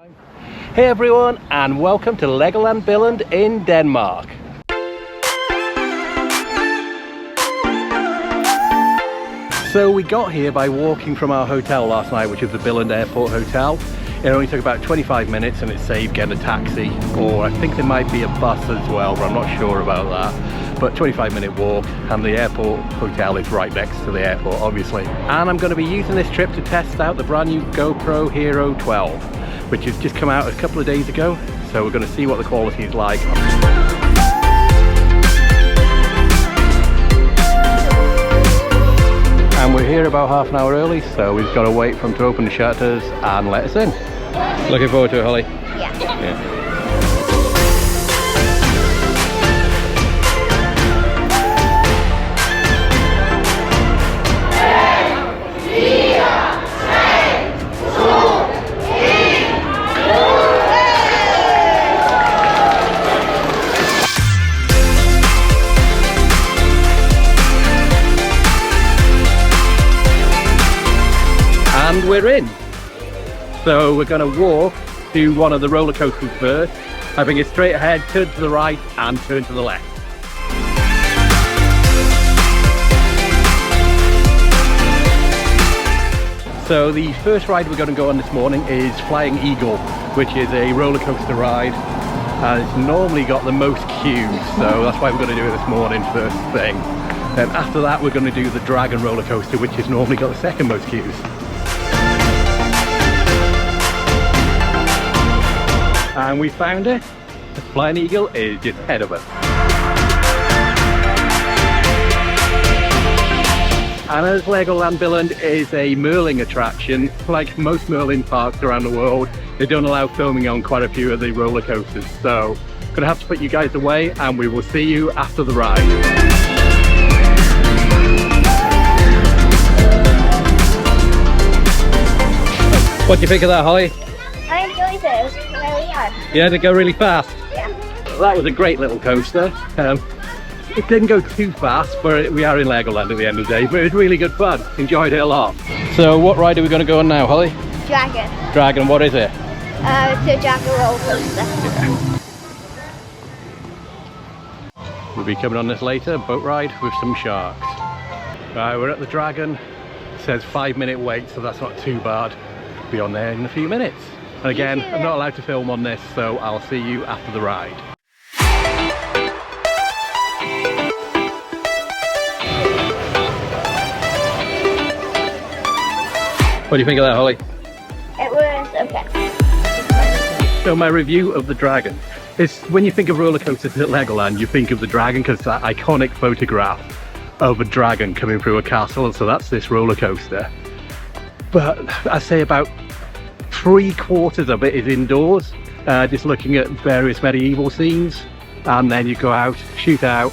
Hey everyone, and welcome to Legoland Billund in Denmark. So we got here by walking from our hotel last night, which is the Billund Airport Hotel. It only took about 25 minutes and it saved getting a taxi, or I think there might be a bus as well, but I'm not sure about that. But 25-minute walk, and the airport hotel is right next to the airport, obviously. And I'm going to be using this trip to test out the brand new GoPro Hero 12. Which has just come out a couple of days ago, so we're going to see what the quality is like. And we're here about half an hour early, so we've got to wait for them to open the shutters and let us in. Looking forward to it, Holly? Yeah. And we're in. So we're going to walk to one of the roller coasters first. I think it's straight ahead, turn to the right and turn to the left. So the first ride we're going to go on this morning is Flying Eagle, which is a roller coaster ride. And it's normally got the most queues, so that's why we're going to do it this morning first thing. Then after that we're going to do the Dragon roller coaster, which has normally got the second most queues. And we found it. The Flying Eagle is just ahead of us. And as Legoland Billund is a Merlin attraction, like most Merlin parks around the world, they don't allow filming on quite a few of the roller coasters. So I'm gonna have to put you guys away, and we will see you after the ride. What do you think of that, Holly? I enjoyed it. It was really fun. Yeah, they go really fast. Yeah. That was a great little coaster. It didn't go too fast, but we are in Legoland at the end of the day, but it was really good fun. Enjoyed it a lot. So what ride are we going to go on now, Holly? Dragon. Dragon, what is it? It's a dragon roller coaster. Yeah. We'll be coming on this later, boat ride with some sharks. Right, we're at the Dragon. It says 5-minute wait, so that's not too bad. Be on there in a few minutes. And again, I'm not allowed to film on this, so I'll see you after the ride. What do you think of that, Holly? It was okay. So my review of the Dragon is, when you think of roller coasters at Legoland, you think of the Dragon because that iconic photograph of a dragon coming through a castle, and so that's this roller coaster. But I say about 3/4 of it is indoors, just looking at various medieval scenes, and then you go out, shoot out,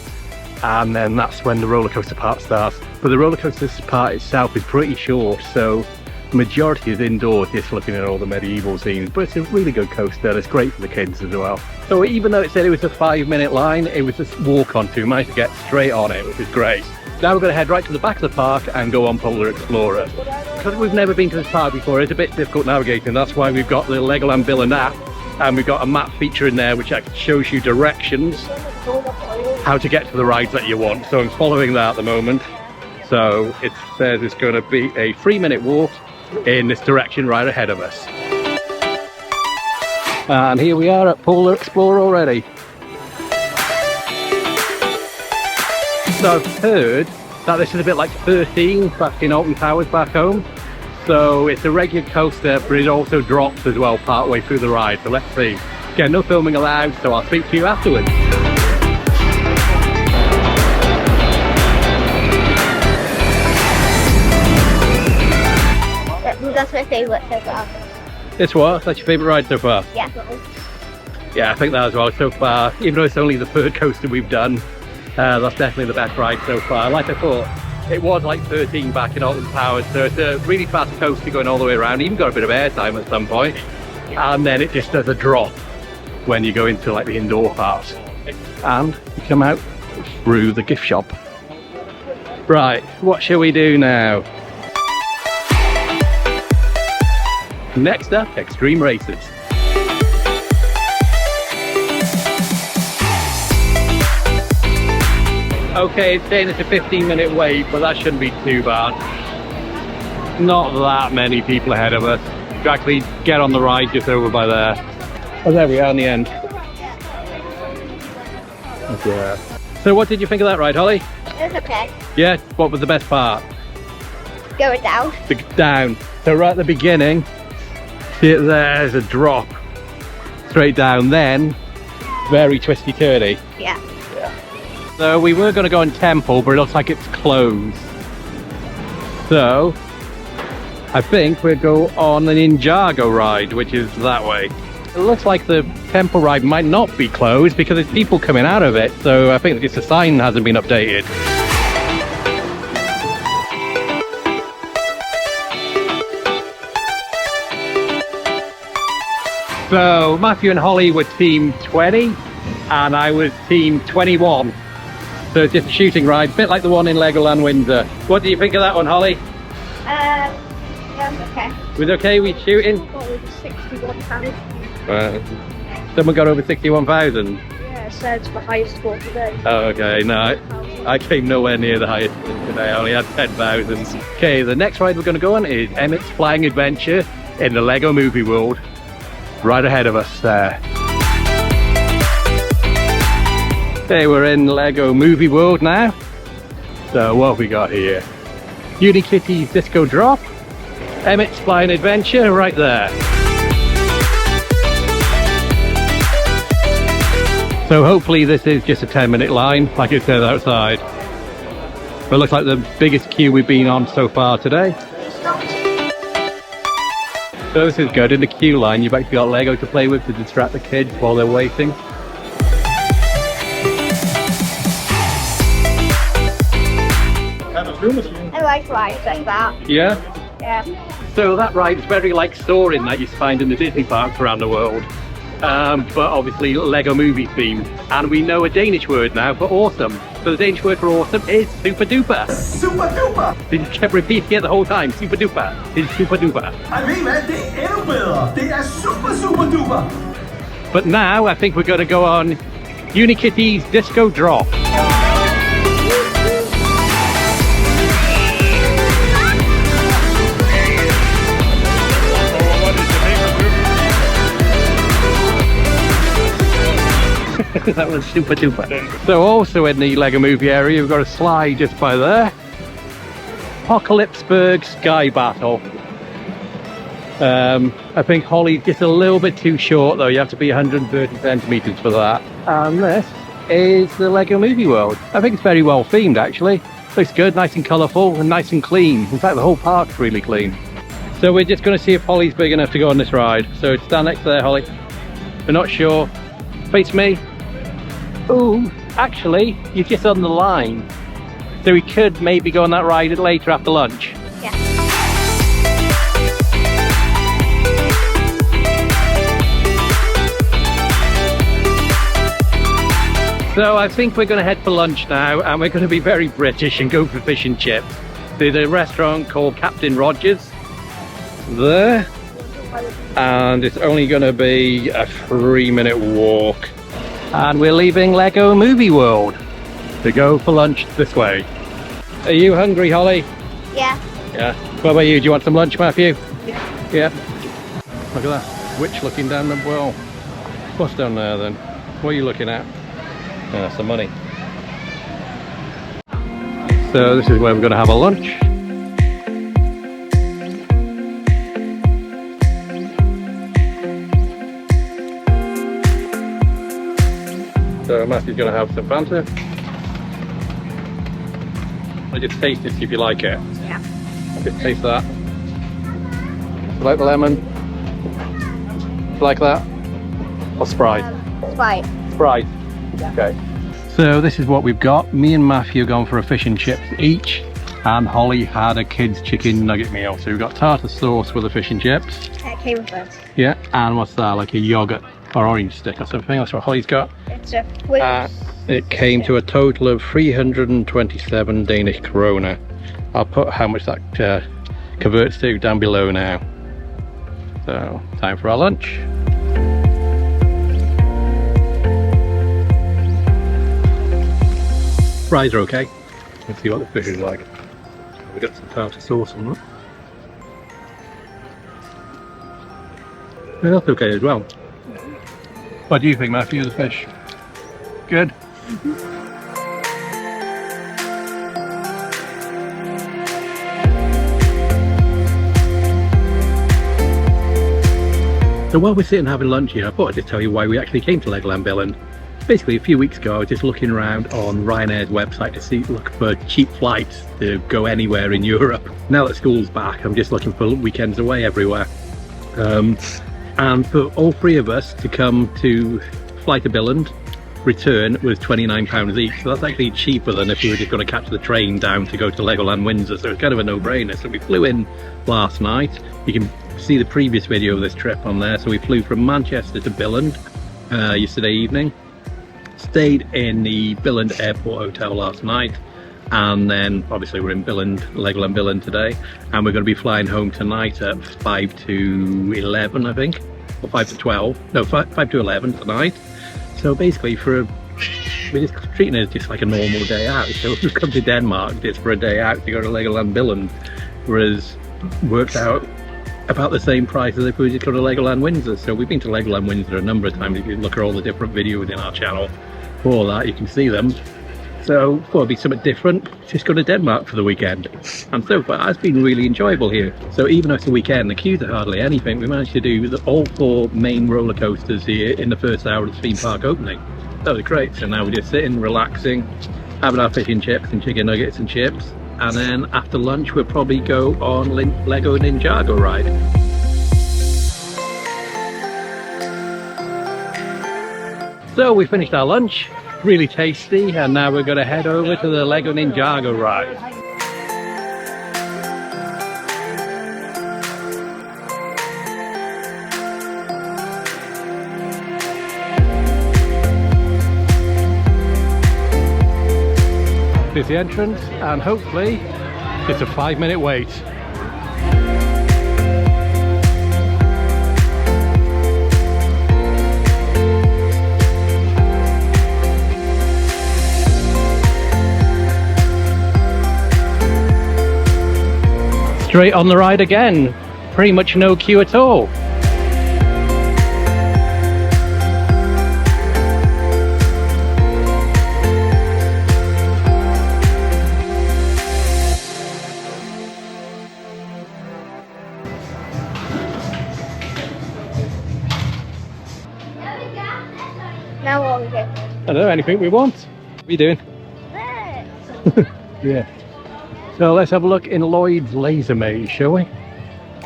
and then that's when the roller coaster part starts. But the roller coaster part itself is pretty short, so the majority is indoors, just looking at all the medieval scenes. But it's a really good coaster, and it's great for the kids as well. So even though it said it was a 5-minute line, it was just walk on to. We managed to get straight on it, which is great. Now we're going to head right to the back of the park and go on Polar Explorer. Because we've never been to this park before, it's a bit difficult navigating. That's why we've got the Legoland Billund app, and we've got a map feature in there which actually shows you directions, how to get to the rides that you want. So I'm following that at the moment. So it says it's going to be a 3-minute walk in this direction right ahead of us. And here we are at Polar Explorer already. So I've heard that this is a bit like 13 back in Alton Towers back home. So it's a regular coaster, but it also drops as well part way through the ride. So let's see. Again, no filming allowed, so I'll speak to you afterwards. That's my favourite so far. This what? That's your favourite ride so far? Yeah. Yeah, I think that as well so far. Even though it's only the third coaster we've done, that's definitely the best ride so far. Like I thought, it was like 13 back in Alton Towers, so it's a really fast coaster going all the way around. Even got a bit of airtime at some point, and then it just does a drop when you go into like the indoor parts, and you come out through the gift shop. Right, what shall we do now? Next up, extreme races. Okay, it's saying it's a 15-minute wait, but that shouldn't be too bad. Not that many people ahead of us. To actually get on the ride just over by there. Oh, there we are in the end. Yeah. So what did you think of that ride, Holly? It was okay. Yeah, what was the best part? Going down. Down. So right at the beginning, see it there's a drop straight down, then very twisty turny. Yeah. So we were going to go on Temple, but it looks like it's closed. So I think we'll go on an Ninjago ride, which is that way. It looks like the Temple ride might not be closed because there's people coming out of it. So I think just the sign hasn't been updated. So Matthew and Holly were team 20 and I was team 21. So it's just a shooting ride, a bit like the one in Legoland Windsor. What do you think of that one, Holly? Yeah, okay. Was it okay with shooting? What was it, £61? Someone got over 61,000? Yeah, it said the highest score today. Oh, okay, no, I came nowhere near the highest today. I only had 10,000. Okay, the next ride we're going to go on is Emmett's Flying Adventure in the Lego Movie World. Right ahead of us there. Okay, we're in Lego Movie World now. So what have we got here? Unikitty's Disco Drop, Emmett's Flying Adventure right there. So hopefully this is just a 10-minute line, like it says outside. But it looks like the biggest queue we've been on so far today. So this is good. In the queue line, you've actually got Lego to play with to distract the kids while they're waiting. I like rides like that. Yeah? Yeah. So that ride's very like soaring that you find in the Disney parks around the world. But obviously Lego movie themed. And we know a Danish word now for awesome. So the Danish word for awesome is super duper. Super duper! They just kept repeating it the whole time. Super duper. It's super duper. I mean, man, det endnu bedre. Det super duper. But now I think we're going to go on Unikitty's Disco Drop. That was super duper. So also in the Lego movie area, we've got a slide just by there. Apocalypseburg Sky Battle. I think Holly's just a little bit too short though. You have to be 130 centimeters for that. And this is the Lego Movie World. I think it's very well themed actually. Looks good, nice and colourful and nice and clean. In fact, the whole park's really clean. So we're just going to see if Holly's big enough to go on this ride. So stand next to there, Holly. We're not sure. Face me. Ooh, actually, you're just on the line. So we could maybe go on that ride later after lunch. Yeah. So I think we're going to head for lunch now, and we're going to be very British and go for fish and chips. There's a restaurant called Captain Rogers there, and it's only going to be a 3-minute walk. And we're leaving Lego Movie World to go for lunch this way. Are you hungry, Holly? Yeah. Yeah. What about you? Do you want some lunch, Matthew? Yeah. Yeah. Look at that witch looking down the well. What's down there then? What are you looking at? Ah, some money. So this is where we're going to have a lunch. So Matthew's going to have some Fanta. I just taste it, see if you like it. Yeah. Just taste that. You like the lemon? You like that? Or Sprite? Sprite. Sprite. Okay. So this is what we've got. Me and Matthew have gone for a fish and chips each, and Holly had a kid's chicken nugget meal. So we've got tartar sauce with the fish and chips. It came with it. Yeah, and what's that? Like a yogurt or orange stick or something. That's what Holly's got. It's a whipped It came to a total of 327 Danish krona. I'll put how much that converts to down below now. So, time for our lunch. Fries are okay. Let's see what the fish is like. We got some tartar sauce on that. Yeah, that's okay as well. What do you think, Matthew, of the fish? Good? So while we're sitting having lunch here, I thought I'd just tell you why we actually came to Legoland Billund. Basically, a few weeks ago, I was just looking around on Ryanair's website to look for cheap flights to go anywhere in Europe. Now that school's back, I'm just looking for weekends away everywhere. And for all three of us to come to fly to Billund, return was £29 each. So that's actually cheaper than if we were just going to catch the train down to go to Legoland Windsor. So it's kind of a no-brainer. So we flew in last night. You can see the previous video of this trip on there. So we flew from Manchester to Billund yesterday evening. Stayed in the Billund Airport Hotel last night, and then obviously we're in Billund, Legoland Billund today, and we're going to be flying home tonight at 5 to 11, I think, or 5 to 12, no, 5 to 11 tonight. So basically we're just treating it just like a normal day out. So we've come to Denmark just for a day out to go to Legoland Billund, whereas worked out about the same price as if we were just going to Legoland Windsor. So we've been to Legoland Windsor a number of times. If you look at all the different videos in our channel for that, you can see them. So thought it'd be something different, just go to Denmark for the weekend. And so far it's been really enjoyable here. So even though it's a weekend, the queues are hardly anything. We managed to do all 4 main roller coasters here in the first hour of the theme park opening. That was great. So now we're just sitting, relaxing, having our fish and chips and chicken nuggets and chips. And then after lunch we'll probably go on Lego Ninjago ride. So we finished our lunch, really tasty, and now we're going to head over to the Lego Ninjago ride. Here's the entrance, and hopefully it's a 5-minute wait. Straight on the ride again, pretty much no queue at all. Now what are we doing? I don't know, anything we want. What are you doing? There. Yeah. So let's have a look in Lloyd's Laser Maze, shall we?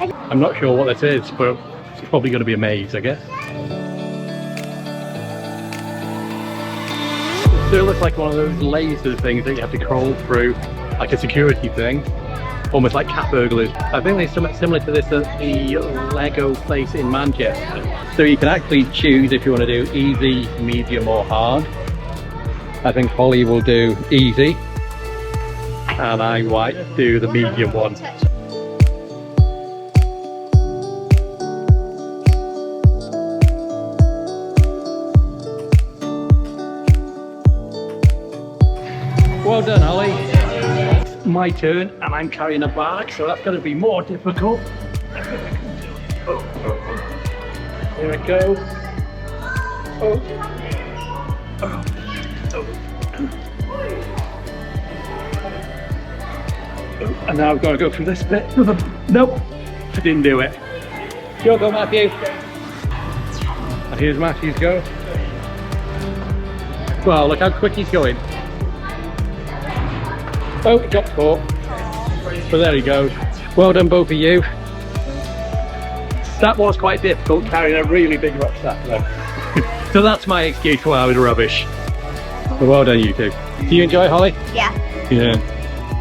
I'm not sure what this is, but it's probably going to be a maze, I guess. So it looks like one of those laser things that you have to crawl through, like a security thing, almost like cat burglars. I think there's something similar to this at the Lego place in Manchester. So you can actually choose if you want to do easy, medium or hard. I think Holly will do easy, and I might do the medium one. Well done, Holly. It's my turn, and I'm carrying a bag, so that's going to be more difficult. Here it goes. And now I've got to go through this bit. Nope, I didn't do it. Your go, Matthew. And here's Matthew's go. Well, look how quick he's going. Oh, he got caught. But there he goes. Well done, both of you. That was quite difficult, carrying a really big rucksack though. So that's my excuse for why I was rubbish. But well done, you two. Do you enjoy, Holly? Yeah. Yeah.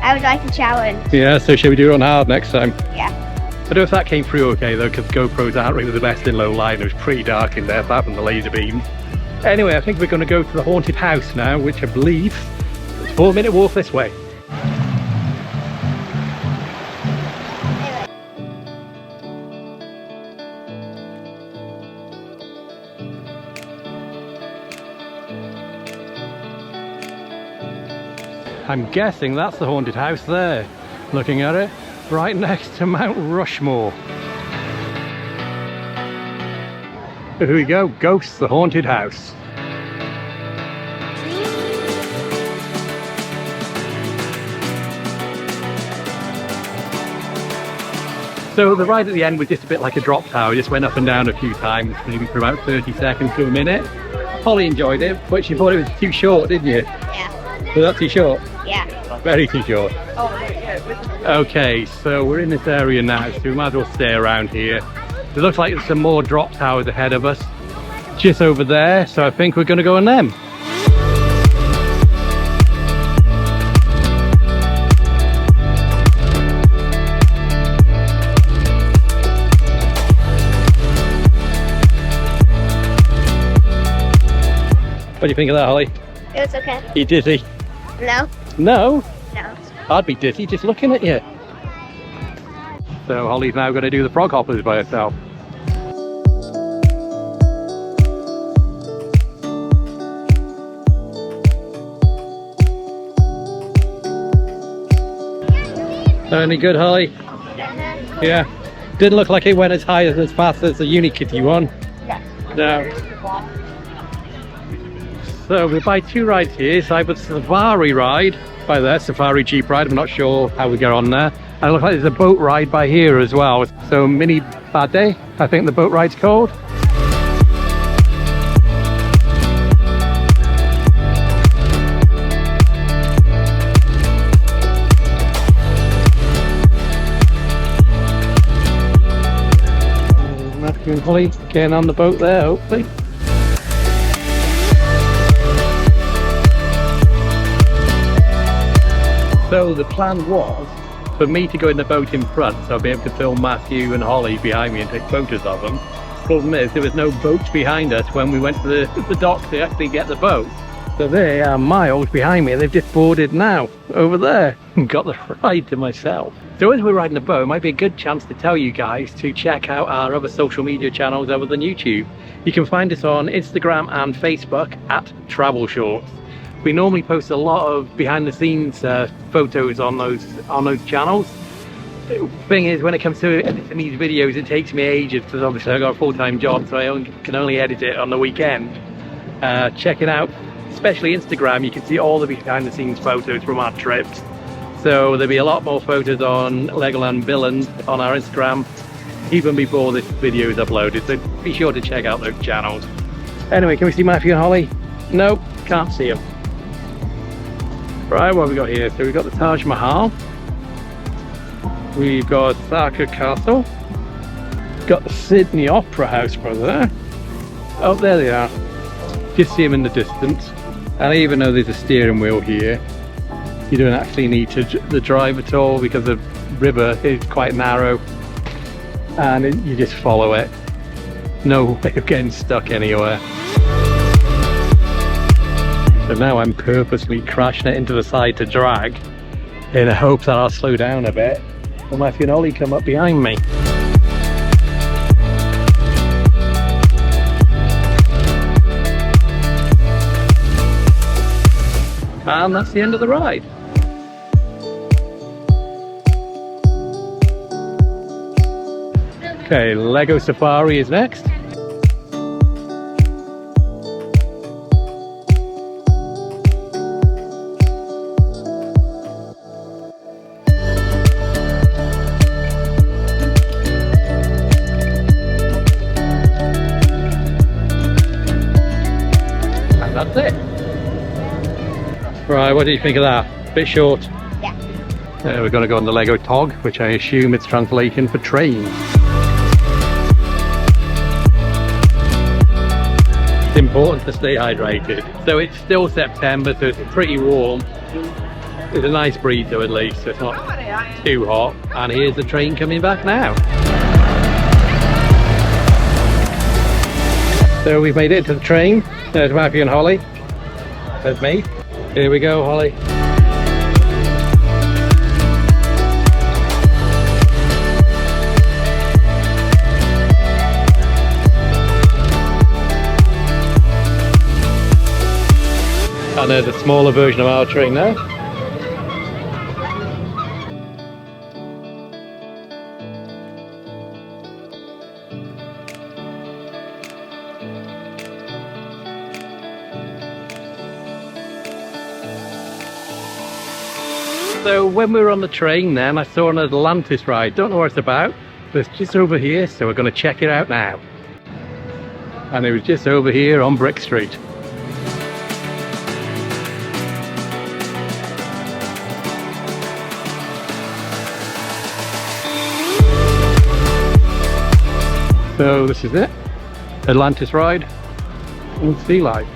I would like a challenge. Yeah, so shall we do it on hard next time? Yeah. I don't know if that came through okay though, because GoPros aren't really the best in low light. It was pretty dark in there, apart from the laser beams. Anyway, I think we're going to go to the haunted house now, which I believe is a 4-minute walk this way. I'm guessing that's the haunted house there. Looking at it, right next to Mount Rushmore. Here we go, Ghosts, the haunted house. So the ride at the end was just a bit like a drop tower, just went up and down a few times, maybe for about 30 seconds to a minute. Holly enjoyed it, but she thought it was too short, didn't you? Yeah. Was that too short? Yeah. Very too short. Oh. Okay, so we're in this area now, so we might as well stay around here. It looks like there's some more drop towers ahead of us, just over there, so I think we're going to go on them. What do you think of that, Holly? It was okay. Are you dizzy? No? No? No. I'd be dizzy just looking at you. So Holly's now going to do the frog hoppers by herself. Any good, Holly? Yeah. Didn't look like it went as high as fast as the Unikitty one. No. So we buy two rides here. So I have a safari ride by there, safari jeep ride. I'm not sure how we get on there. And it looks like there's a boat ride by here as well. So Miniland, I think the boat ride's called. Matthew and Holly getting on the boat there, hopefully. So the plan was for me to go in the boat in front, so I'll be able to film Matthew and Holly behind me and take photos of them. Problem is, there was no boat behind us when we went to the dock to actually get the boat. So they are miles behind me. They've just boarded now over there and got the ride to myself. So as we're riding the boat, it might be a good chance to tell you guys to check out our other social media channels other than YouTube. You can find us on Instagram and Facebook at Travel Shorts. We normally post a lot of behind the scenes photos on those channels. The thing is, when it comes to editing these videos, it takes me ages because obviously I've got a full-time job, so I can only edit it on the weekend. Check it out, especially Instagram. You can see all the behind the scenes photos from our trips. So there'll be a lot more photos on Legoland Billund on our Instagram even before this video is uploaded, so be sure to check out those channels. Anyway, can we see Matthew and Holly? Nope, can't see them. Right, what have we got here? So we've got the Taj Mahal, we've got Tharka Castle, got the Sydney Opera House right there. Oh, there they are. Just see them in the distance. And even though there's a steering wheel here, you don't actually need to drive at all because the river is quite narrow and you just follow it. No way of getting stuck anywhere. So now I'm purposely crashing it into the side to drag in the hope that I'll slow down a bit and Matthew and Ollie come up behind me. And that's the end of the ride. Okay, Lego Safari is next. And that's it. Right, what do you think of that? Bit short? Yeah. We're going to go on the Lego Tog, which I assume it's translation for train. It's important to stay hydrated. So it's still September, so it's pretty warm. There's a nice breeze though, at least, so it's not too hot. And here's the train coming back now. So we've made it to the train. There's Matthew and Holly. There's me. Here we go, Holly. And there's a smaller version of our train now. So when we were on the train then, I saw an Atlantis ride. Don't know what it's about, but it's just over here, so we're going to check it out now. And it was just over here on Brick Street. So this is it, Atlantis ride and sea life.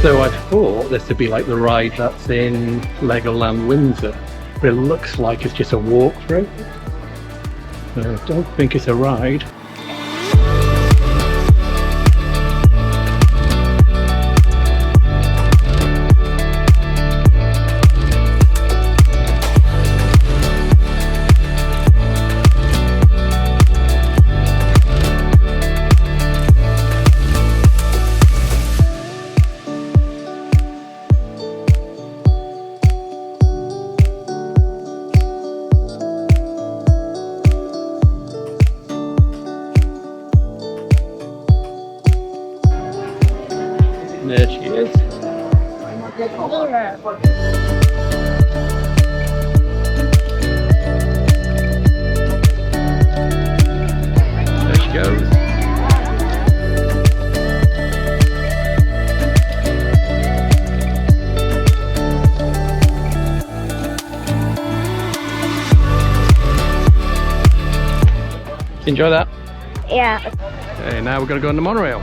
So I thought this would be like the ride that's in Legoland Windsor, but it looks like it's just a walkthrough. So I don't think it's a ride. There she is. There she goes. Enjoy that. Yeah. Okay, now we're going to go on the monorail.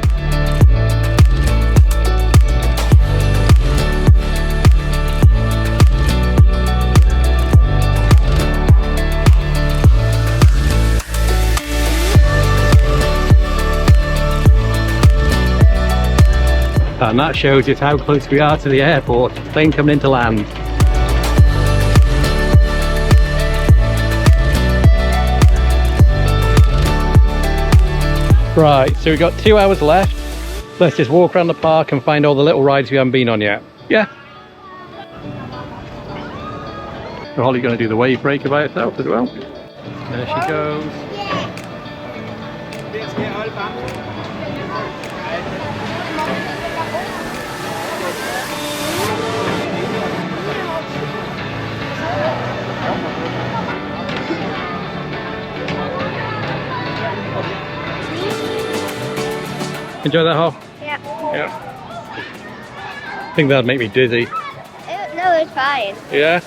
And that shows us how close we are to the airport. Plane coming into land. Right, so we've got 2 hours left. Let's just walk around the park and find all the little rides we haven't been on yet. Yeah. So Holly's going to do the wave breaker by herself as well. There she goes. Enjoy that, Hol? Yeah. Yeah. I think that'd make me dizzy. No, it's fine. Yeah?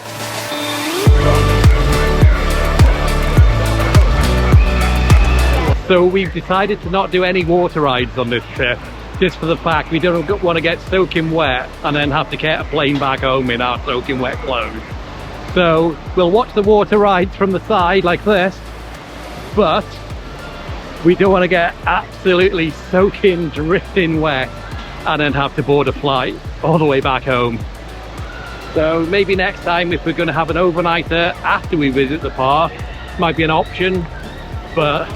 So we've decided to not do any water rides on this trip, just for the fact we don't want to get soaking wet and then have to get a plane back home in our soaking wet clothes. So we'll watch the water rides from the side like this, but we don't want to get absolutely soaking, dripping wet and then have to board a flight all the way back home. So maybe next time, if we're going to have an overnighter after we visit the park, might be an option, but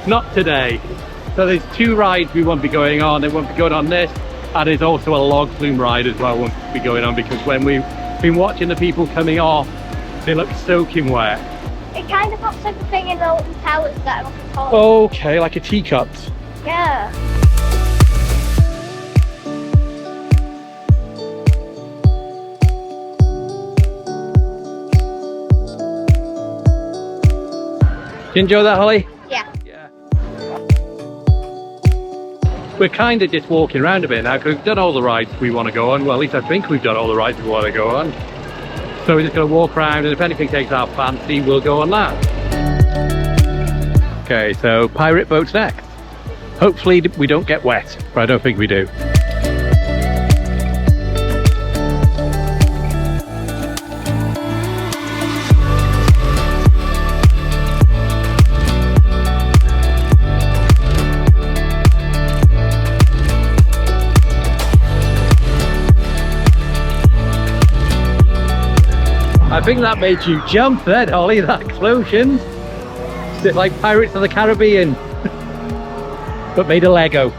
not today. So there's 2 rides we won't be going on. They won't be going on this, and there's also a log flume ride as well won't be going on, because when we've been watching the people coming off, they look soaking wet. It kind of looks like a thing in the Alton Towers that I was told. Okay, like a teacups. Yeah. Did you enjoy that, Holly? Yeah. Yeah. We're kind of just walking around a bit now because we've done all the rides we want to go on. Well, at least I think we've done all the rides we want to go on. So we're just going to walk around, and if anything takes our fancy, we'll go on that. Okay, so pirate boat's next. Hopefully we don't get wet, but I don't think we do. I think that made you jump then, Holly, that explosion. It's like Pirates of the Caribbean, but made of Lego.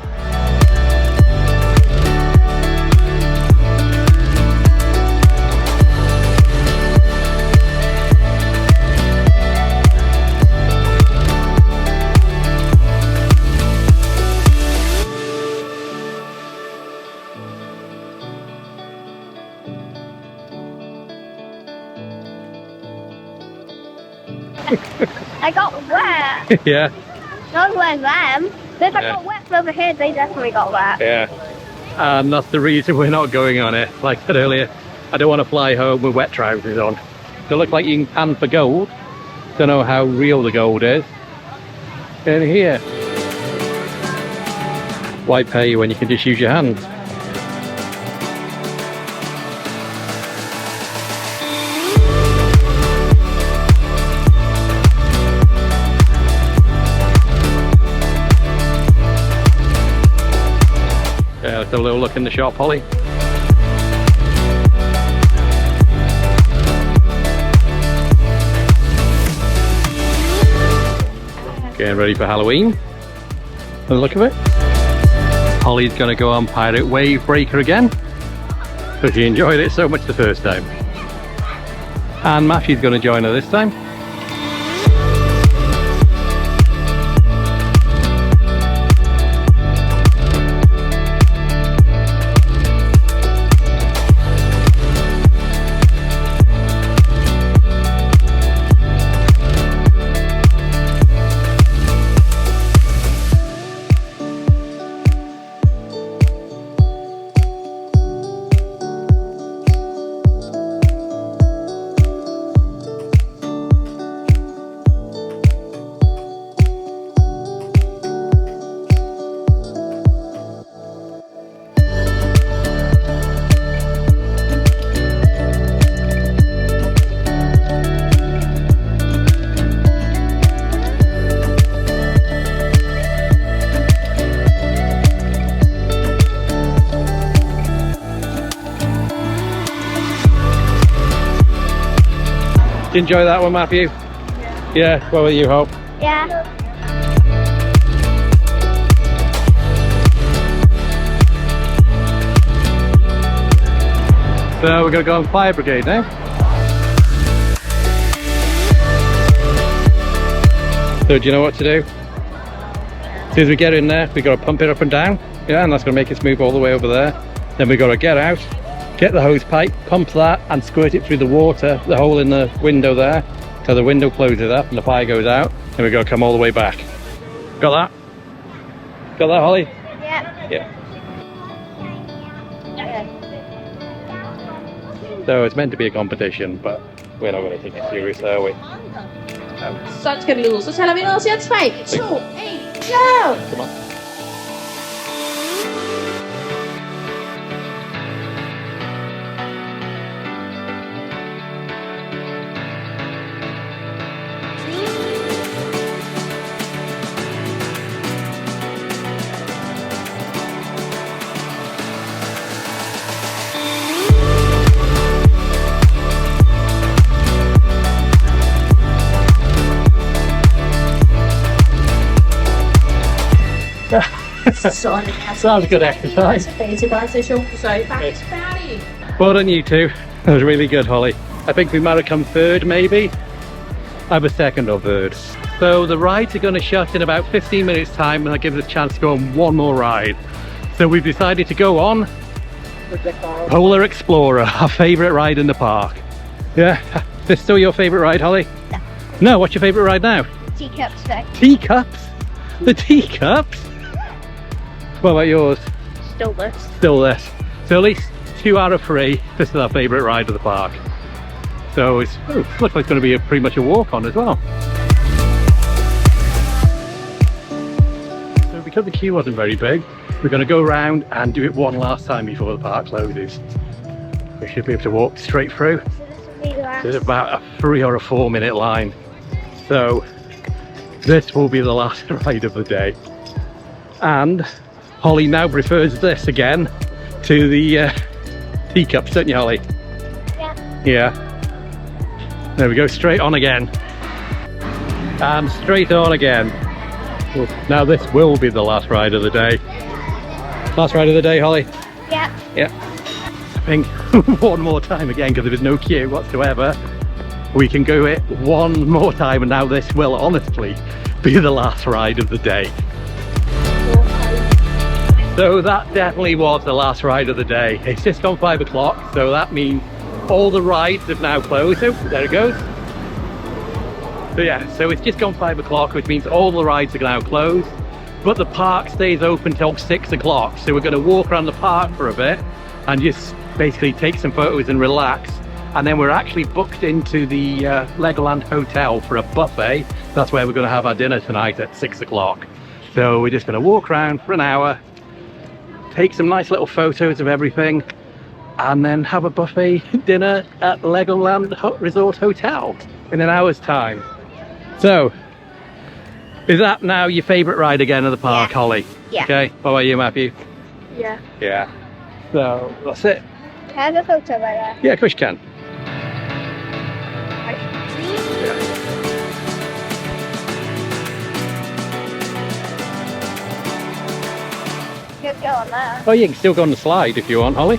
I got wet. Yeah, Not wet them. But if I got wet from over here, they definitely got wet. yeah. And that's the reason we're not going on it. Like I said earlier, I don't want to fly home with wet trousers on. They look like you can pan for gold. Don't know how real the gold is. In here. Why pay when you can just use your hands? Yeah, let's have a little look in the shop, Holly. Getting ready for Halloween. By the look of it. Holly's gonna go on Pirate Wave Breaker again, because she enjoyed it so much the first time. And Matthew's gonna join her this time. Did you enjoy that one, Matthew? Yeah. Yeah, what about you, Hope? Yeah. So we're going to go on Fire Brigade now. So do you know what to do? As soon as we get in there, we've got to pump it up and down. Yeah, and that's going to make us move all the way over there. Then we've got to get out, get the hose pipe, pump that and squirt it through the water, the hole in the window there, so the window closes up and the fire goes out. And we've got to come all the way back. Got that? Got that, Holly? Yeah. Yeah. So it's meant to be a competition, but we're not going to take it serious, are we? Så skal det lyde. Så tæller vi ned og siger 3, 2, 1, go! Come on. Sådan er Sounds good exercise. tilbage til bagstation, så er I faktisk færdige. Well done, you two. That was really good, Holly. I think we might have come third, maybe. I was second or third. So the rides are going to shut in about 15 minutes time, and that gives us a chance to go on one more ride. So we've decided to go on Polar Explorer, our favourite ride in the park. Yeah, is this still your favourite ride, Holly? No. No, what's your favourite ride now? Teacups thing. Teacups? The teacups? What about yours? Still this. Still this. So at least 2 out of 3, this is our favourite ride of the park. So it's looks like it's going to be pretty much a walk on as well. So because the queue wasn't very big, we're going to go around and do it one last time before the park closes. We should be able to walk straight through. So this will be the last. There's about a 3 or a 4 minute line. So this will be the last ride of the day. And Holly now prefers this again to the teacups, don't you, Holly? Yeah. Yeah. There we go, straight on again. And straight on again. Well, now this will be the last ride of the day. Last ride of the day, Holly? Yeah. Yeah. I think one more time again, because there is no queue whatsoever. We can go it one more time, and now this will honestly be the last ride of the day. So that definitely was the last ride of the day. It's just gone 5 o'clock, so that means all the rides have now closed. Oh, there it goes. So yeah, so it's just gone 5 o'clock, which means all the rides are now closed, but the park stays open till 6 o'clock. So we're going to walk around the park for a bit and just basically take some photos and relax. And then we're actually booked into the Legoland hotel for a buffet. That's where we're going to have our dinner tonight at 6 o'clock. So we're just going to walk around for an hour, take some nice little photos of everything, and then have a buffet dinner at Legoland Resort Hotel in an hour's time. So, is that now your favourite ride again of the park, Yeah. Holly? Yeah. Okay, what about you, Matthew? Yeah. Yeah. So, that's it. Can I have a photo right there? Yeah, of course you can. Good go on there. Oh, you can still go on the slide if you want, Holly.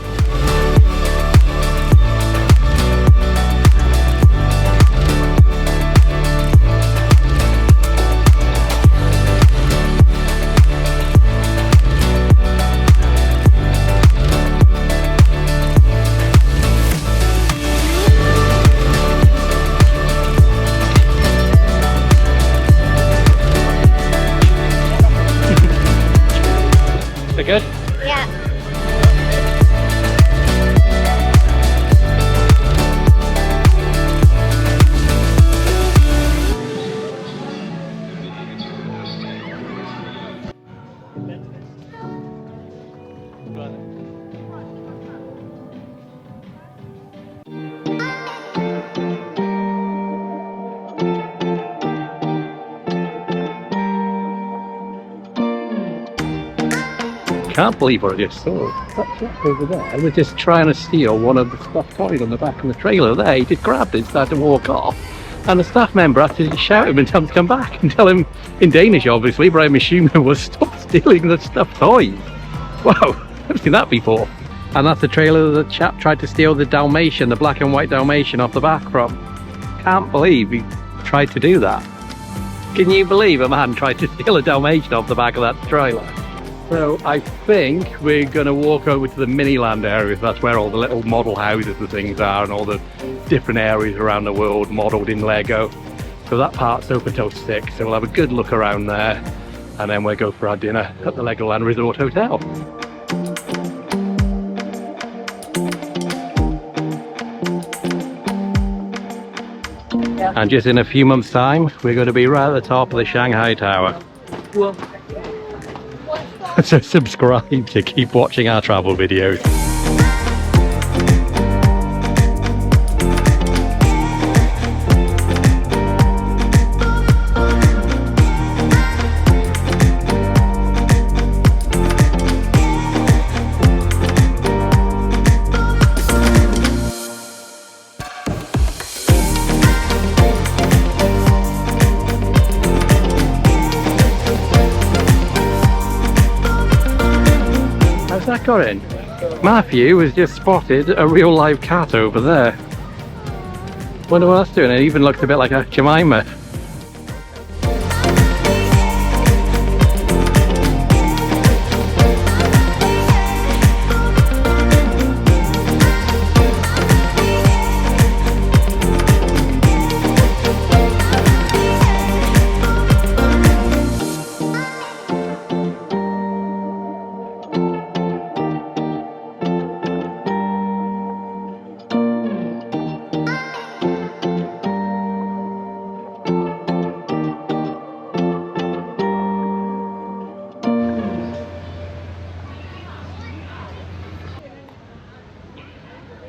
Is it good? Yeah. Can't believe what I just saw. That chap over there was just trying to steal one of the stuffed toys on the back of the trailer there. He just grabbed it and started to walk off. And the staff member had to just shout at him and tell him to come back and tell him, in Danish obviously, but I'm assuming was stop stealing the stuffed toys. Wow, I've seen that before. And that's the trailer the chap tried to steal the Dalmatian, the black and white Dalmatian off the back from. Can't believe he tried to do that. Can you believe a man tried to steal a Dalmatian off the back of that trailer? So I think we're going to walk over to the Miniland area. That's where all the little model houses and things are, and all the different areas around the world modelled in Lego. So that part's open till 6, so we'll have a good look around there, and then we'll go for our dinner at the Legoland Resort Hotel. And just in a few months' time, we're going to be right at the top of the Shanghai Tower. Well, so subscribe to keep watching our travel videos. How's that going? Matthew has just spotted a real live cat over there. Wonder what that's doing. It even looks a bit like a Jemima.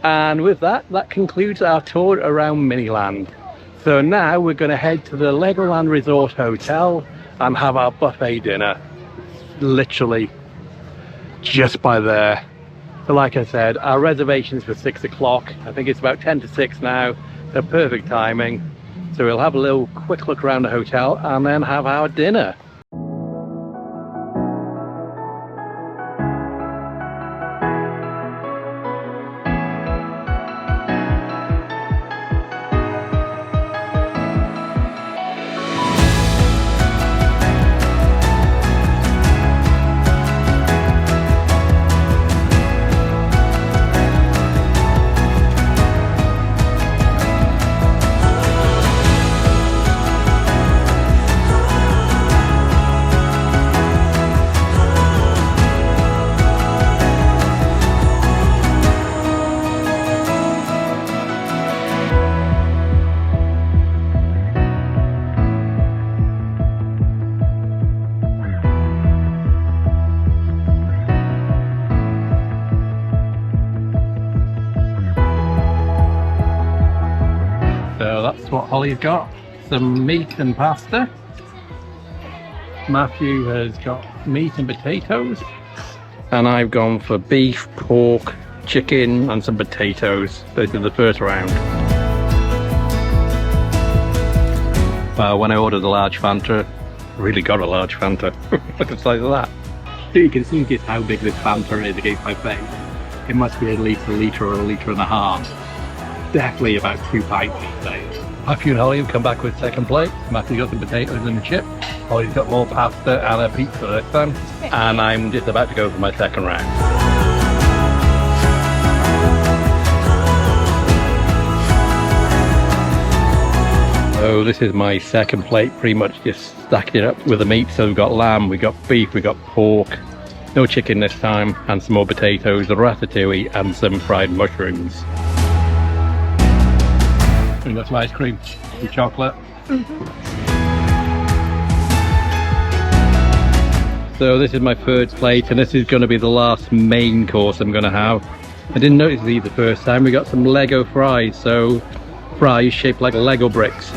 And with that, that concludes our tour around Miniland. So now we're going to head to the Legoland Resort Hotel and have our buffet dinner. Literally just by there. So like I said, our reservation's for 6 o'clock. I think it's about 10 to 6 now. So perfect timing. So we'll have a little quick look around the hotel and then have our dinner. that's what Holly's got. Some meat and pasta. Matthew has got meat and potatoes. And I've gone for beef, pork, chicken and some potatoes. Those are the first round. Well, when I ordered the large Fanta, I really got a large Fanta. Look at the size of that. So you can see just how big this Fanta is against my face. It must be at least a litre or a litre and a half. Definitely about 2 pints these days. Matthew and Holly have come back with second plate. Matthew got some potatoes and a chip. Holly's got more pasta and a pizza this time. And I'm just about to go for my second round. So this is my second plate, pretty much just stacked it up with the meat. So we've got lamb, we've got beef, we've got pork, no chicken this time, and some more potatoes, a ratatouille and some fried mushrooms. And got some ice cream with chocolate. So this is my third plate and this is going to be the last main course I'm going to have. I didn't notice these the first time. We got some Lego fries, so fries shaped like Lego bricks.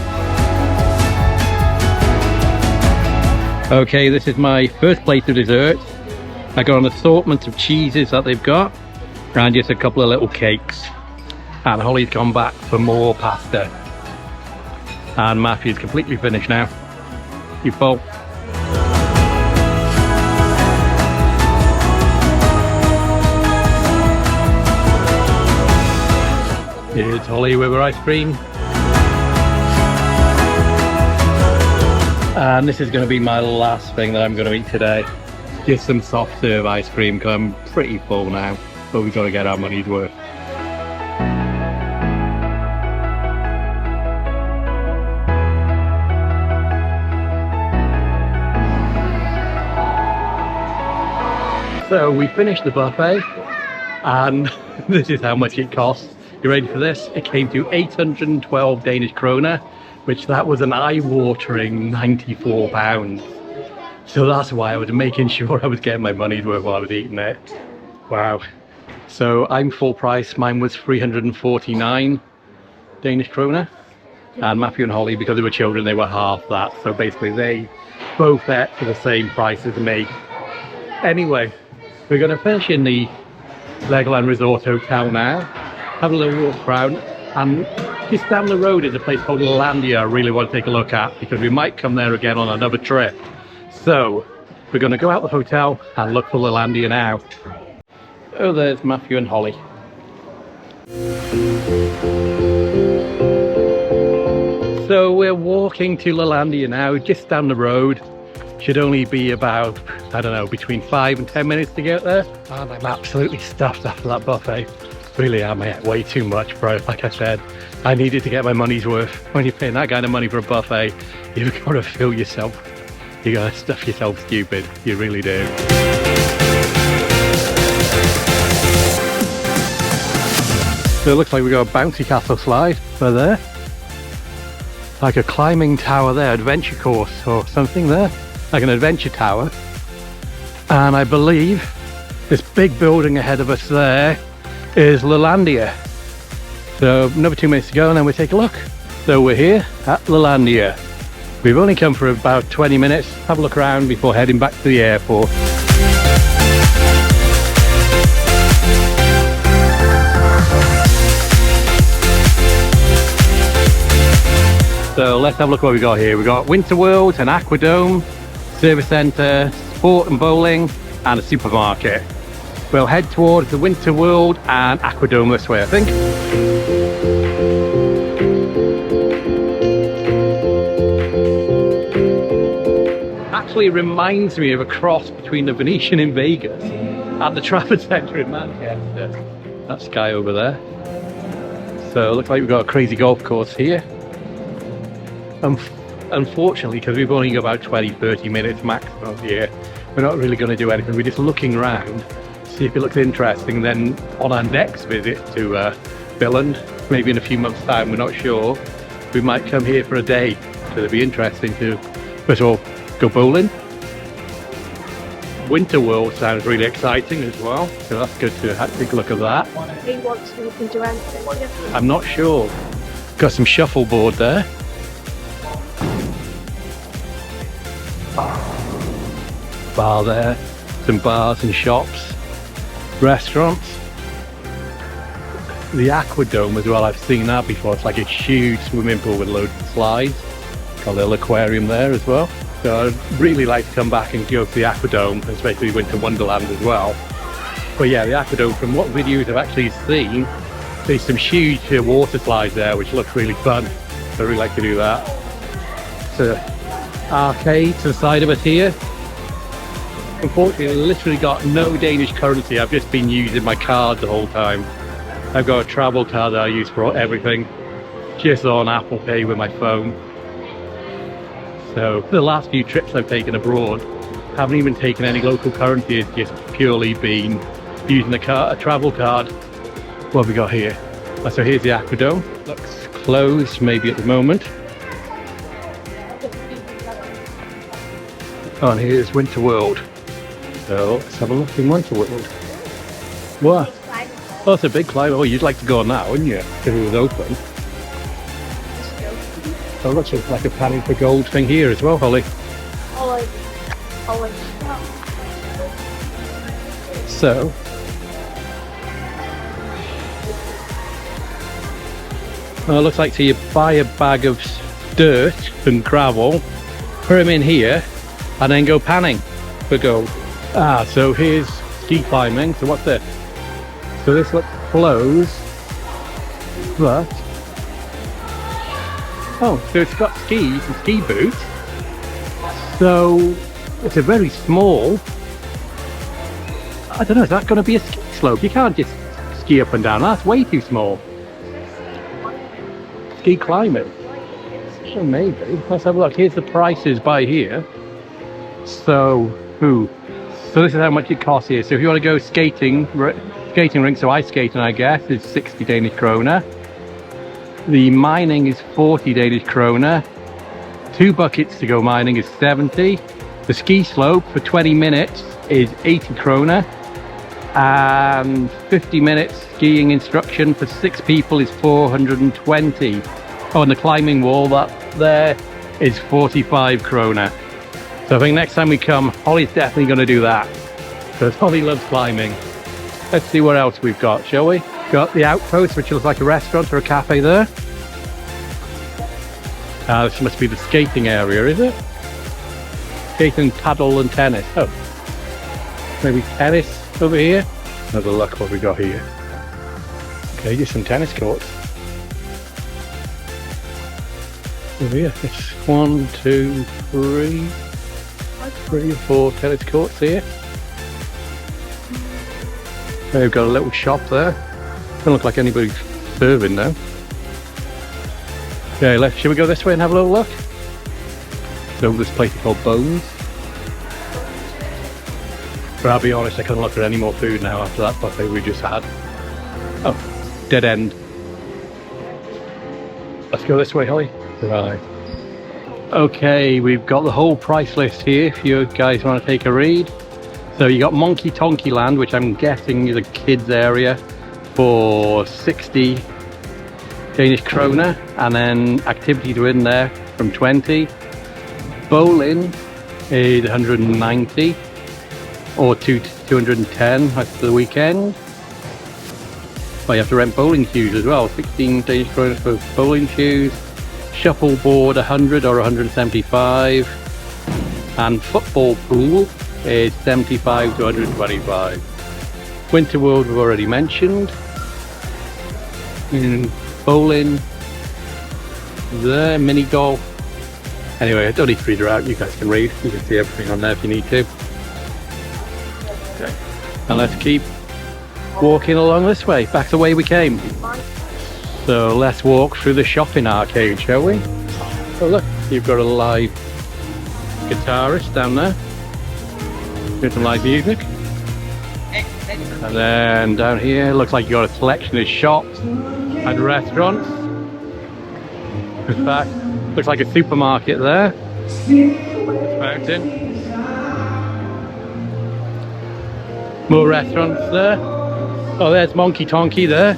Okay, this is my first plate of dessert. I got an assortment of cheeses that they've got and just a couple of little cakes. And Holly's gone back for more pasta. And Matthew's completely finished now. You full? Here's Holly with her ice cream. And this is going to be my last thing that I'm going to eat today. Just some soft serve ice cream because I'm pretty full now. But we've got to get our money's worth. So we finished the buffet and this is how much it costs. You ready for this? It came to 812 Danish kroner, which that was an eye-watering £94. So that's why I was making sure I was getting my money's worth while I was eating it. Wow. So I'm full price. Mine was 349 Danish kroner. And Matthew and Holly, because they were children, they were half that. So basically they both ate for the same price as me. Anyway, we're going to finish in the Legoland Resort Hotel now. Have a little walk around, and just down the road is a place called Lalandia I really want to take a look at because we might come there again on another trip. So we're going to go out the hotel and look for Lalandia now. Oh, there's Matthew and Holly. So we're walking to Lalandia now, just down the road. Should only be about, I don't know, between 5 and 10 minutes to get there. And I'm absolutely stuffed after that buffet. Really am. I ate way too much, bro. Like I said, I needed to get my money's worth. When you're paying that kind of money for a buffet, you've got to fill yourself. You got to stuff yourself stupid. You really do. So it looks like we got a bouncy castle slide right there. Like a climbing tower there, adventure course or something there. Like an adventure tower. And I believe this big building ahead of us there is Lalandia. So another 2 minutes to go and then we'll take a look. So we're here at Lalandia. We've only come for about 20 minutes, have a look around before heading back to the airport. So let's have a look what we got here. We've got Winter World, an aquadome, service centre, sport and bowling, and a supermarket. We'll head towards the Winter World and Aquadome this way, I think. Actually reminds me of a cross between the Venetian in Vegas and the Trafford Centre in Manchester. That sky over there. So it looks like we've got a crazy golf course here. Unfortunately, because we've only got about 20-30 minutes maximum here, we're not really going to do anything. We're just looking around, see if it looks interesting. Then on our next visit to Billund, maybe in a few months' time, we're not sure, we might come here for a day. So it'll be interesting to, first of all, go bowling. Winter World sounds really exciting as well, so that's good to take a look at that. He wants to look into anything. I'm not sure. Got some shuffleboard there. Bar there. Some bars and shops. Restaurants. The Aquadome as well, I've seen that before. It's like a huge swimming pool with loads of slides. Got a little aquarium there as well. So I'd really like to come back and go to the Aquadome, especially Winter Wonderland as well. But yeah, the Aquadome, from what videos I've actually seen, there's some huge water slides there which look really fun. So I'd really like to do that. So arcade to the side of it here. Unfortunately, I literally got no Danish currency. I've just been using my card the whole time. I've got a travel card that I use for everything, just on Apple Pay with my phone. So the last few trips I've taken abroad, haven't even taken any local currency. It's just purely been using a travel card. What have we got here? So here's the Aquadome. Looks closed maybe at the moment. Oh, and here's Winter World. So let's have a look in Winter World. What? Oh, it's a big climb. Oh, you'd like to go on that, wouldn't you? If it was open. Oh, looks like a panning for gold thing here as well, Holly. So, well, it looks like so you buy a bag of dirt and gravel, put them in here, and then go panning for gold. Ah, so here's ski climbing. So what's this? So this looks closed, but oh, so it's got skis and ski boots. So it's a very small. I don't know. Is that going to be a ski slope? You can't just ski up and down. That's way too small. Ski climbing. Oh, maybe. Let's have a look. Here's the prices by here. So, so this is how much it costs here. So if you want to go skating rink, so ice skating, I guess, is 60 Danish kroner. The mining is 40 Danish kroner. 2 buckets to go mining is 70. The ski slope for 20 minutes is 80 kroner. And 50 minutes skiing instruction for 6 people is 420. Oh, and the climbing wall, that there is 45 kroner. So I think next time we come, Holly's definitely going to do that, because Holly loves climbing. Let's see what else we've got, shall we? Got the Outpost, which looks like a restaurant or a cafe there. This must be the skating area, is it? Skating, paddle and tennis. Oh, maybe tennis over here. Have a look what we got here. Okay, just some tennis courts. Over here, it's 1, 2, 3 or 4 tennis courts here. They've got a little shop there. Doesn't look like anybody's serving now. Okay, should we go this way and have a little look? So this place is called Bones. But I'll be honest, I can't look at any more food now after that buffet we just had. Oh, dead end. Let's go this way, Holly. Right. Okay, we've got the whole price list here if you guys want to take a read. So you got Monkey Tonky Land, which I'm guessing is a kids area, for 60 Danish kroner, and then activities within there from 20. Bowling is 190 or 210 after the weekend. But you have to rent bowling shoes as well, 16 Danish kroner for bowling shoes. Shuffleboard 100 or 175, and football pool is 75 to 125. Winter World we've already mentioned. Bowling there, mini golf. Anyway, I don't need to read her out, you guys can read. You can see everything on there if you need to. Okay. And let's keep walking along this way, back the way we came. So let's walk through the shopping arcade, shall we? Oh look, you've got a live guitarist down there. Doing some live music. And then down here, looks like you've got a selection of shops and restaurants. In fact, looks like a supermarket there. Fountain. More restaurants there. Oh, there's Monkey Tonky there.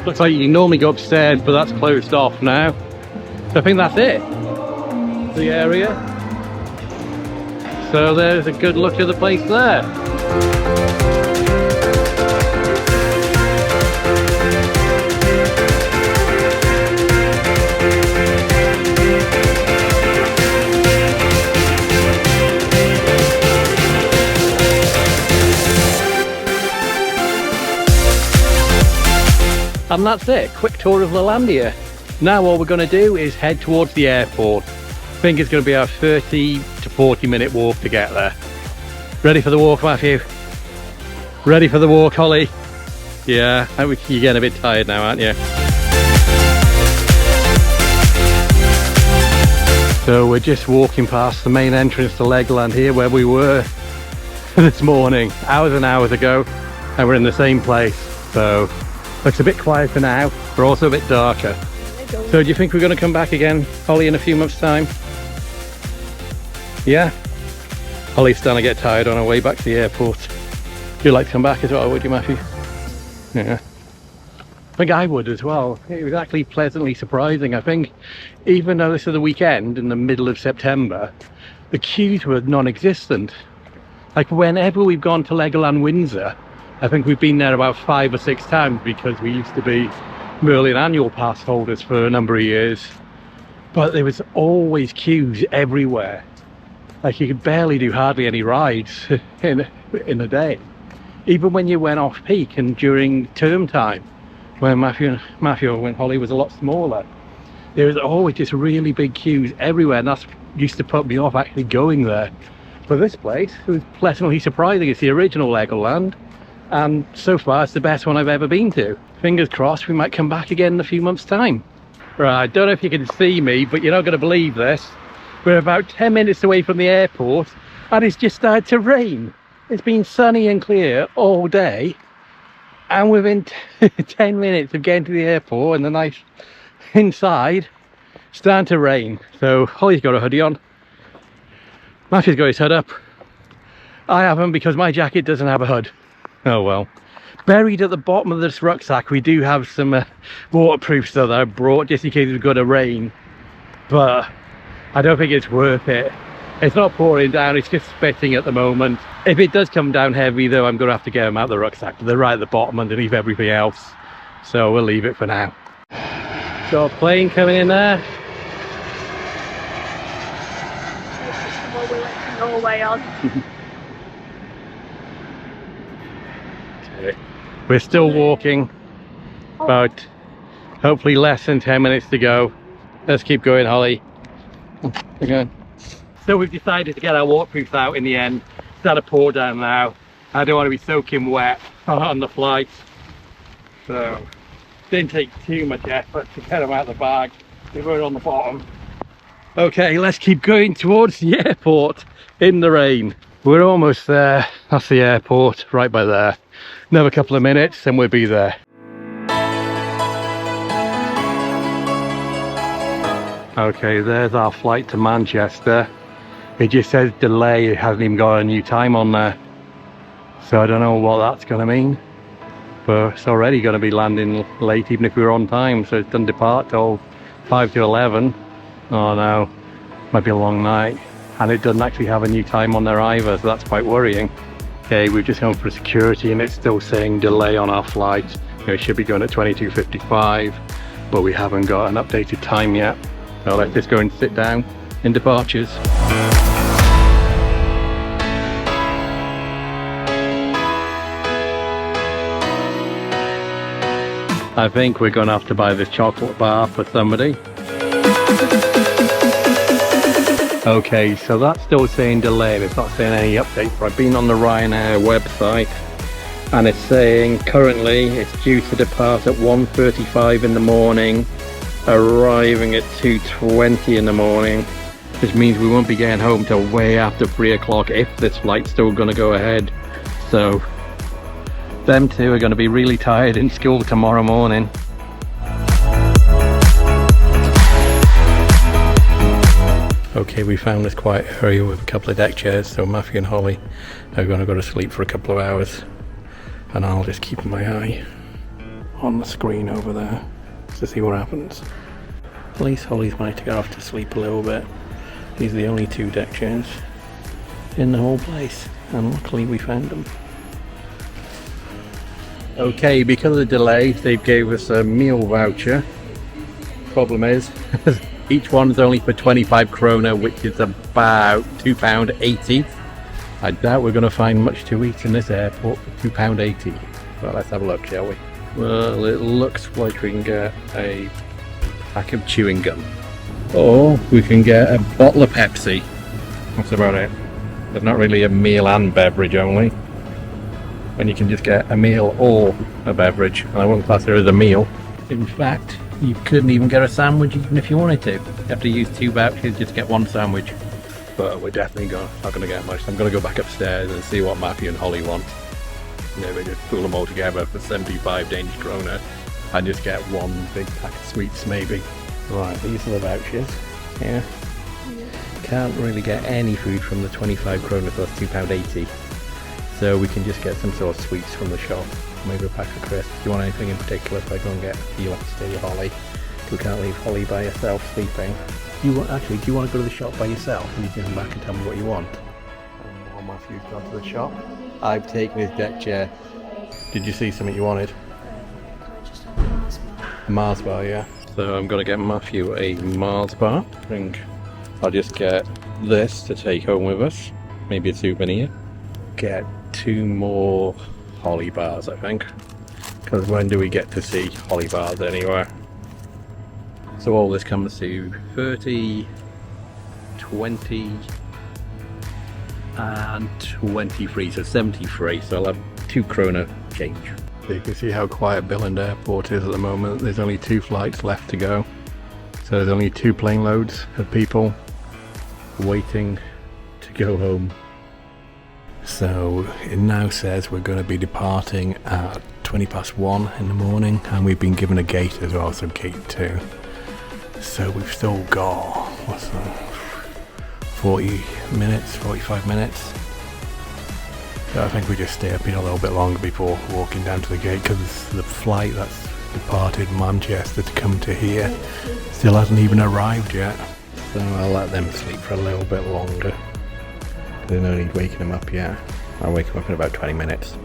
Looks like you can normally go upstairs, but that's closed off now. So I think that's it. The area. So there's a good look at the place there. And that's it, quick tour of Lalandia. Now all we're going to do is head towards the airport. I think it's going to be our 30 to 40 minute walk to get there. Ready for the walk, Matthew? Ready for the walk, Holly? Yeah, you're getting a bit tired now, aren't you? So we're just walking past the main entrance to Legoland here, where we were this morning, hours and hours ago, and we're in the same place. So looks a bit quieter now, but also a bit darker. So do you think we're going to come back again, Holly, in a few months' time? Yeah? Holly's starting to get tired on her way back to the airport. You'd like to come back as well, would you, Matthew? Yeah. I think I would as well. It was actually pleasantly surprising. I think even though this is the weekend in the middle of September, the queues were non-existent. Like whenever we've gone to Legoland Windsor, I think we've been there about 5 or 6 times because we used to be Merlin annual pass holders for a number of years. But there was always queues everywhere. Like you could barely do hardly any rides in a day. Even when you went off peak and during term time, when when Holly was a lot smaller, there was always just really big queues everywhere, and that used to put me off actually going there. But this place was pleasantly surprising. It's the original Legoland, and so far it's the best one I've ever been to. Fingers crossed we might come back again in a few months' time. Right, I don't know if you can see me, but you're not going to believe this. We're about 10 minutes away from the airport and it's just started to rain. It's been sunny and clear all day, and within 10 minutes of getting to the airport and the nice inside, it's starting to rain. So Holly's got a hoodie on, Matthew's got his hood up. I haven't because my jacket doesn't have a hood. Oh well. Buried at the bottom of this rucksack we do have some waterproof stuff that I brought just in case it's going to rain, but I don't think it's worth it. It's not pouring down, it's just spitting at the moment. If it does come down heavy though, I'm going to have to get them out of the rucksack. They're right at the bottom underneath everything else, so we'll leave it for now. Got a plane coming in there. Norway on. We're still walking, about hopefully less than 10 minutes to go. Let's keep going, Holly. Okay. So we've decided to get our waterproofs out in the end. It's had a pour down now. I don't want to be soaking wet on the flight. So didn't take too much effort to get them out of the bag. They were on the bottom. Okay, let's keep going towards the airport in the rain. We're almost there. That's the airport right by there. Another couple of minutes and we'll be there. Okay, there's our flight to Manchester. It just says delay, it hasn't even got a new time on there. So I don't know what that's going to mean. But it's already going to be landing late even if we were on time. So it doesn't depart till 5 to 11. Oh no, might be a long night. And it doesn't actually have a new time on there either, so that's quite worrying. Okay, we've just gone for security and it's still saying delay on our flight. It should be going at 22:55, but we haven't got an updated time yet. So let's just go and sit down in departures. I think we're going to have to buy this chocolate bar for somebody. Okay, so that's still saying delay, it's not saying any updates, but I've been on the Ryanair website and it's saying currently it's due to depart at 1:35 in the morning, arriving at 2:20 in the morning, which means we won't be getting home till way after 3 o'clock if this flight's still going to go ahead. So them two are going to be really tired in school tomorrow morning. Okay, we found this quiet area with a couple of deck chairs, so Matthew and Holly are going to go to sleep for a couple of hours and I'll just keep my eye on the screen over there to see what happens. At least Holly's managed to get off to sleep a little bit. These are the only 2 deck chairs in the whole place, and luckily we found them. Okay, because of the delay, they gave us a meal voucher. Problem is, each one's only for 25 krona, which is about £2.80. I doubt we're going to find much to eat in this airport for £2.80. But let's have a look, shall we? Well, it looks like we can get a pack of chewing gum. Or we can get a bottle of Pepsi. That's about it. There's not really a meal and beverage only. When you can just get a meal or a beverage. And I wouldn't class it as a meal. In fact, you couldn't even get a sandwich even if you wanted to. You have to use 2 vouchers just to get 1 sandwich. But we're definitely not going to get much. I'm going to go back upstairs and see what Matthew and Holly want. Maybe just pull them all together for 75 Danish krona and just get 1 big pack of sweets maybe. Right, these are the vouchers. Yeah. Can't really get any food from the 25 krona plus £2.80. So we can just get some sort of sweets from the shop. Maybe a pack of crisps. Do you want anything in particular if I go and get? You'll have to stay with Holly. We can't leave Holly by herself sleeping. Do you want to go to the shop by yourself and you can come back and tell me what you want? And while Matthew's gone to the shop, I've taken his deck chair. Did you see something you wanted? A Mars bar, yeah. So I'm going to get Matthew a Mars bar. I think I'll just get this to take home with us. Maybe a souvenir. Get 2 more Holly bars, I think. Because when do we get to see Holly bars anywhere? So all this comes to 30, 20 and 23, so 73. So I'll have 2 krona change. So you can see how quiet Billund Airport is at the moment. There's only 2 flights left to go. So there's only 2 plane loads of people waiting to go home. So it now says we're going to be departing at 1:20 in the morning, and we've been given a gate as well, so gate 2. So we've still got, what's that, 40 minutes, 45 minutes. So I think we just stay up here a little bit longer before walking down to the gate, because the flight that's departed Manchester to come to here still hasn't even arrived yet. So I'll let them sleep for a little bit longer. There's no need waking them up yet. I'll wake them up in about 20 minutes.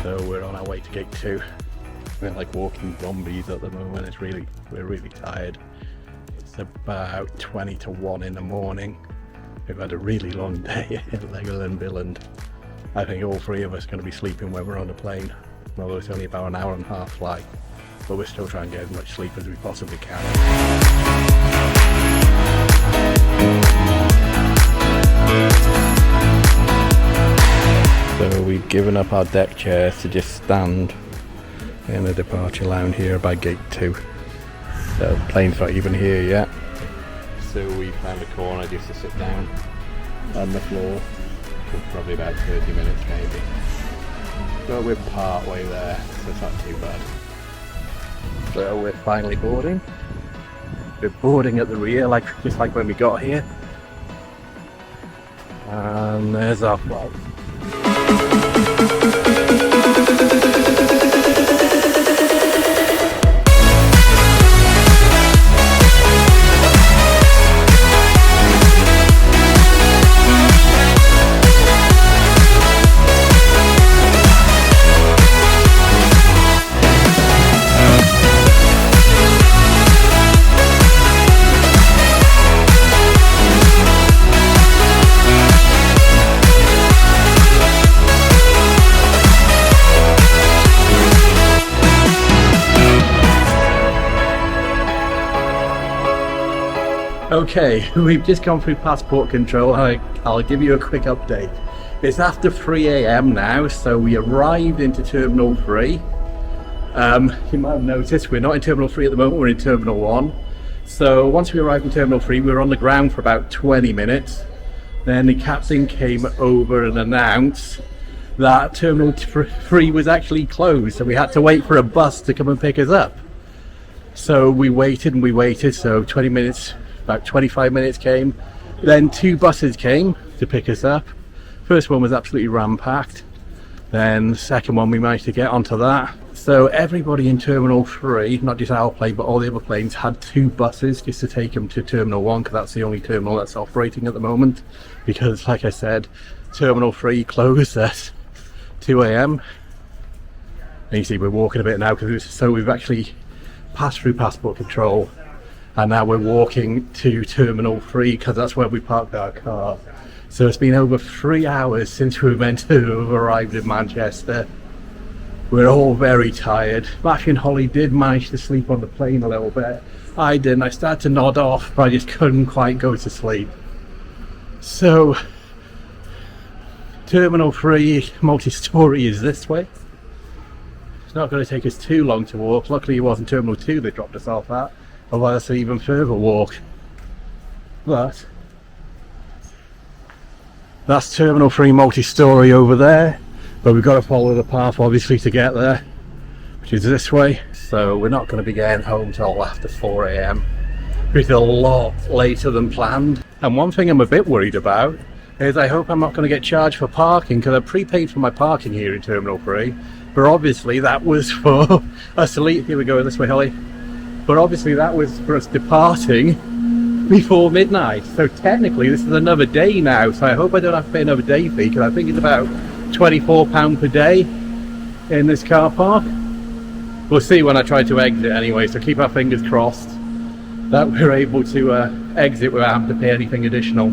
So we're on our way to gate 2. We're like walking zombies at the moment. We're really tired. It's about 20 to 1 in the morning. We've had a really long day at Legoland Billund. I think all 3 of us are going to be sleeping when we're on the plane. Although it's only about an hour and a half flight. But we're still trying to get as much sleep as we possibly can. So we've given up our deck chairs to just stand in the departure lounge here by gate 2. So the plane's not even here yet. So we found a corner just to sit down on the floor for probably about 30 minutes maybe. But we're part way there, so it's not too bad. So we're finally boarding. We're boarding at the rear, just like when we got here. And there's our flight. Okay, we've just gone through passport control. I'll give you a quick update. It's after 3 AM now, so we arrived into Terminal 3. You might have noticed we're not in Terminal 3 at the moment, we're in Terminal 1. So once we arrived in Terminal 3, we were on the ground for about 20 minutes. Then the captain came over and announced that Terminal 3 was actually closed, so we had to wait for a bus to come and pick us up. So we waited and we waited, so 20 minutes, about 25 minutes came. Then 2 buses came to pick us up. First one was absolutely ram-packed. Then the second one we managed to get onto that. So everybody in Terminal 3, not just our plane but all the other planes, had 2 buses just to take them to Terminal 1 because that's the only terminal that's operating at the moment. Because like I said, Terminal 3 closed at 2 AM. And you see we're walking a bit now because so we've actually passed through passport control and now we're walking to Terminal 3 because that's where we parked our car. So it's been over 3 hours since we were meant to have arrived in Manchester. We're all very tired. Matthew and Holly did manage to sleep on the plane a little bit. I didn't. I started to nod off, but I just couldn't quite go to sleep. So, Terminal 3 multi-story is this way. It's not going to take us too long to walk. Luckily it wasn't Terminal 2 they dropped us off at. Otherwise it's an even further walk. But that's Terminal 3 multi-story over there, but we've got to follow the path obviously to get there, which is this way. So we're not going to be getting home till after 4 AM, which is a lot later than planned. And one thing I'm a bit worried about is I hope I'm not going to get charged for parking, because I prepaid for my parking here in Terminal 3, but obviously that was for us to leave. Here we go, this way Holly. But obviously that was for us departing before midnight, so technically this is another day now, so I hope I don't have to pay another day fee, because I think it's about £24 per day in this car park. We'll see when I try to exit anyway, so keep our fingers crossed that we're able to exit without having to pay anything additional.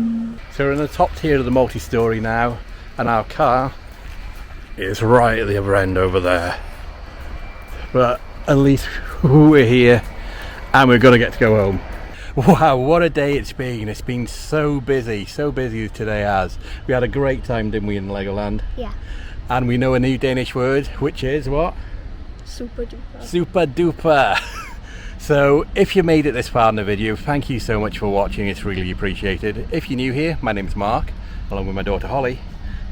So we're in the top tier of the multi-story now, and our car is right at the other end over there. But at least we're here and we're going to get to go home. Wow, what a day it's been. It's been so busy today has. We had a great time, didn't we, in Legoland? Yeah. And we know a new Danish word, which is what? Super duper. Super duper. So if you made it this far in the video, thank you so much for watching. It's really appreciated. If you're new here, my name's Mark, along with my daughter Holly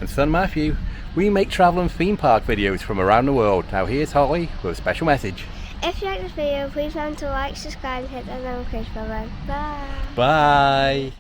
and son Matthew. We make travel and theme park videos from around the world. Now here's Holly with a special message. If you like this video, please remember to like, subscribe and hit that notification bell. Bye. Bye.